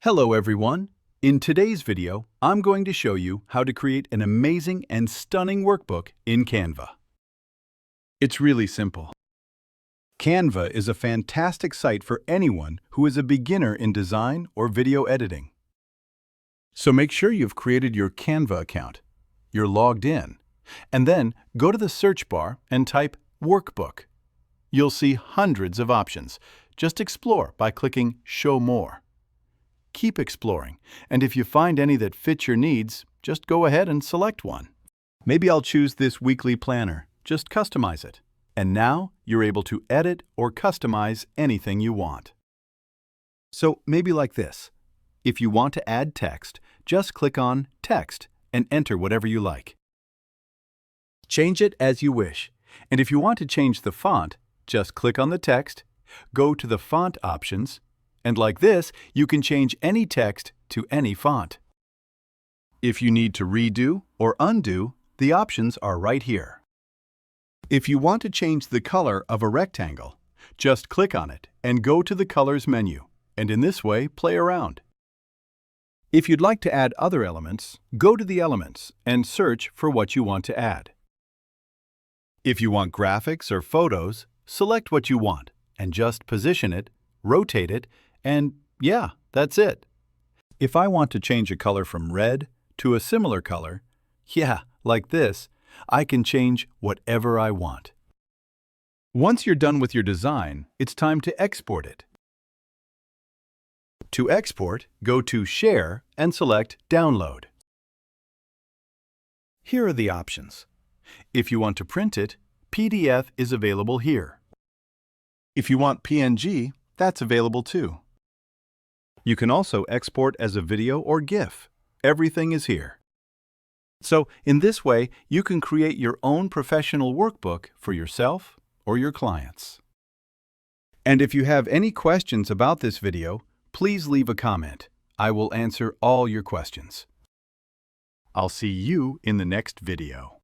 Hello everyone! In today's video, I'm going to show you how to create an amazing and stunning workbook in Canva. It's really simple. Canva is a fantastic site for anyone who is a beginner in design or video editing. So make sure you've created your Canva account, you're logged in, and then go to the search bar and type Workbook. You'll see hundreds of options. Just explore by clicking Show More. Keep exploring, and if you find any that fit your needs, just go ahead and select one. Maybe I'll choose this weekly planner. Just customize it. And now you're able to edit or customize anything you want. So maybe like this. If you want to add text, just click on Text and enter whatever you like. Change it as you wish. And if you want to change the font, just click on the text, go to the font options, and like this, you can change any text to any font. If you need to redo or undo, the options are right here. If you want to change the color of a rectangle, just click on it and go to the Colors menu, and in this way, play around. If you'd like to add other elements, go to the Elements and search for what you want to add. If you want graphics or photos, select what you want and just position it, rotate it, and yeah, that's it. If I want to change a color from red to a similar color, yeah, like this, I can change whatever I want. Once you're done with your design, it's time to export it. To export, go to Share and select Download. Here are the options. If you want to print it, PDF is available here. If you want PNG, that's available too. You can also export as a video or GIF. Everything is here. So, in this way, you can create your own professional workbook for yourself or your clients. And if you have any questions about this video, please leave a comment. I will answer all your questions. I'll see you in the next video.